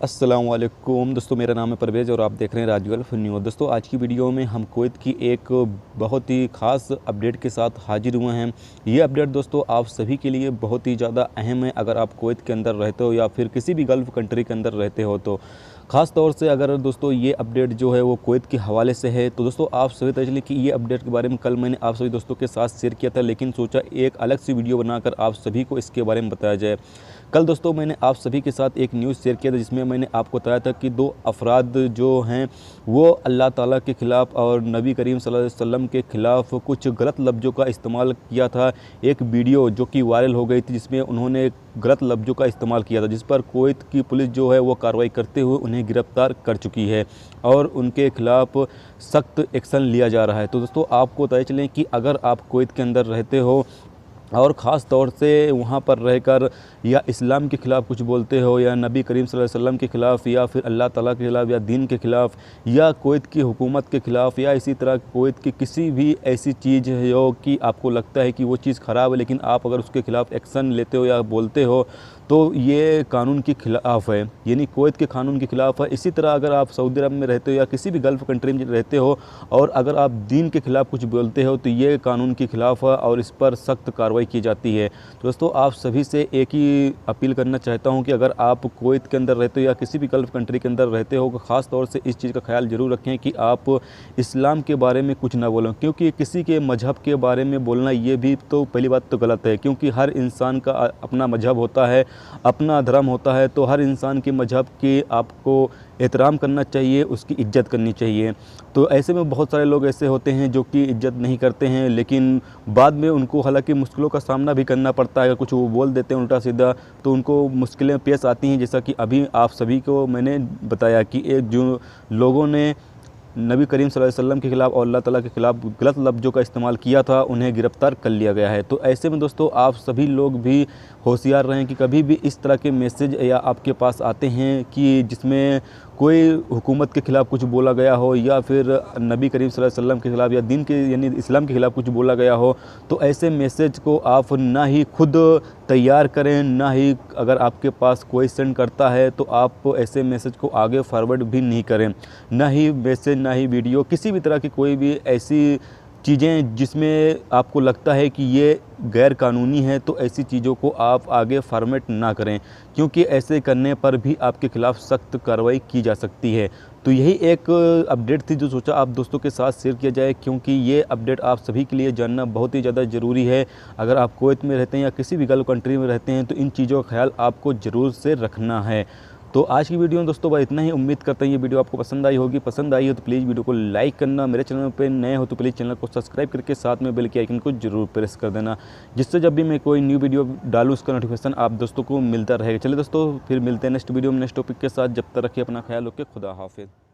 अस्सलाम वालेकुम दोस्तों, मेरा नाम है परवेज़ और आप देख रहे हैं राजू अल्फ न्यूज़। दोस्तों, आज की वीडियो में हम कुवैत की एक बहुत ही ख़ास अपडेट के साथ हाजिर हुए हैं। ये अपडेट दोस्तों आप सभी के लिए बहुत ही ज़्यादा अहम है। अगर आप कुवैत के अंदर रहते हो या फिर किसी भी गल्फ़ कंट्री के अंदर रहते हो तो ख़ास तौर से अगर दोस्तों ये अपडेट जो है वो कुवैत के हवाले से है, तो दोस्तों आप सभी पता चले कि ये अपडेट के बारे में कल मैंने आप सभी दोस्तों के साथ शेयर किया था, लेकिन सोचा एक अलग सी वीडियो बनाकर आप सभी को इसके बारे में बताया जाए। कल दोस्तों मैंने आप सभी के साथ एक न्यूज़ शेयर किया था जिसमें मैंने आपको बताया था कि दो अफराद जो हैं वो अल्लाह ताला के ख़िलाफ़ और नबी करीम सल्लल्लाहु अलैहि वसल्लम के ख़िलाफ़ कुछ गलत लफ्ज़ों का इस्तेमाल किया था। एक वीडियो जो कि वायरल हो गई थी जिसमें उन्होंने गलत लफ्ज़ों का इस्तेमाल किया था, जिस पर कुवैत की पुलिस जो है वो कार्रवाई करते हुए उन्हें गिरफ़्तार कर चुकी है और उनके ख़िलाफ़ सख्त एक्शन लिया जा रहा है। तो दोस्तों आपको बताए चलें कि अगर आप कुवैत के अंदर रहते हो और ख़ास तौर से वहाँ पर रहकर या इस्लाम के ख़िलाफ़ कुछ बोलते हो या नबी करीम सल्लल्लाहु अलैहि वसल्लम के ख़िलाफ़ या फिर अल्लाह ताला के ख़िलाफ़ या दीन के ख़िलाफ़ या कुवैत की हुकूमत के ख़िलाफ़ या इसी तरह कुवैत की किसी भी ऐसी चीज़ है जो कि आपको लगता है कि वो चीज़ ख़राब है, लेकिन आप अगर उसके ख़िलाफ़ एक्शन लेते हो या बोलते हो तो ये कानून के ख़िलाफ़ है, यानी कुवैत के कानून के ख़िलाफ़ है। इसी तरह अगर आप सऊदी अरब में रहते हो या किसी भी गल्फ़ कंट्री में रहते हो और अगर आप दीन के ख़िलाफ़ कुछ बोलते हो तो ये कानून के ख़िलाफ़ है और इस पर सख्त कार्रवाई की जाती है। दोस्तों आप सभी से एक ही अपील करना चाहता हूं कि अगर आप कुवैत के अंदर रहते हो या किसी भी गल्फ़ कंट्री के अंदर रहते हो तो ख़ास तौर से इस चीज़ का ख्याल ज़रूर रखें कि आप इस्लाम के बारे में कुछ ना बोलें, क्योंकि किसी के मज़हब के बारे में बोलना ये भी तो पहली बात तो गलत है, क्योंकि हर इंसान का अपना मज़हब होता है, अपना धर्म होता है। तो हर इंसान के मज़हब की आपको एहतराम करना चाहिए, उसकी इज्जत करनी चाहिए। तो ऐसे में बहुत सारे लोग ऐसे होते हैं जो कि इज्जत नहीं करते हैं, लेकिन बाद में उनको हालांकि मुश्किलों का सामना भी करना पड़ता है। अगर कुछ वो बोल देते हैं उल्टा सीधा तो उनको मुश्किलें पेश आती हैं, जैसा कि अभी आप सभी को मैंने बताया कि एक जो लोगों ने नबी करीम सल्लल्लाहु अलैहि वसल्लम के ख़िलाफ़ और अल्लाह ताला के ख़िलाफ़ गलत लफ्ज़ों का इस्तेमाल किया था, उन्हें गिरफ़्तार कर लिया गया है। तो ऐसे में दोस्तों आप सभी लोग भी होशियार रहें कि कभी भी इस तरह के मैसेज या आपके पास आते हैं कि जिसमें कोई हुकूमत के ख़िलाफ़ कुछ बोला गया हो या फिर नबी करीम सल्लल्लाहु अलैहि वसल्लम के ख़िलाफ़ या दीन के यानी इस्लाम के ख़िलाफ़ कुछ बोला गया हो, तो ऐसे मैसेज को आप ना ही खुद तैयार करें, ना ही अगर आपके पास कोई सेंड करता है तो आप ऐसे मैसेज को आगे फॉरवर्ड भी नहीं करें। ना ही मैसेज, ना ही वीडियो, किसी भी तरह की कोई भी ऐसी चीज़ें जिसमें आपको लगता है कि ये गैर कानूनी है, तो ऐसी चीज़ों को आप आगे फॉर्मेट ना करें, क्योंकि ऐसे करने पर भी आपके ख़िलाफ़ सख्त कार्रवाई की जा सकती है। तो यही एक अपडेट थी जो सोचा आप दोस्तों के साथ शेयर किया जाए, क्योंकि ये अपडेट आप सभी के लिए जानना बहुत ही ज़्यादा ज़रूरी है। अगर आप कुवैत में रहते हैं या किसी भी गल्फ़ कंट्री में रहते हैं तो इन चीज़ों का ख्याल आपको ज़रूर से रखना है। तो आज की वीडियो में दोस्तों बस इतना ही। उम्मीद करते हैं ये वीडियो आपको पसंद आई होगी। पसंद आई हो तो प्लीज़ वीडियो को लाइक करना, मेरे चैनल पे नए हो तो प्लीज़ चैनल को सब्सक्राइब करके साथ में बेल के आइकन को जरूर प्रेस कर देना, जिससे जब भी मैं कोई न्यू वीडियो डालूँ उसका नोटिफिकेशन आप दोस्तों को मिलता रहेगा। चलिए दोस्तों फिर मिलते हैं नेक्स्ट वीडियो में नेक्स्ट टॉपिक के साथ। जब तक रखिए अपना ख्याल, रखिए, खुदा हाफिज़।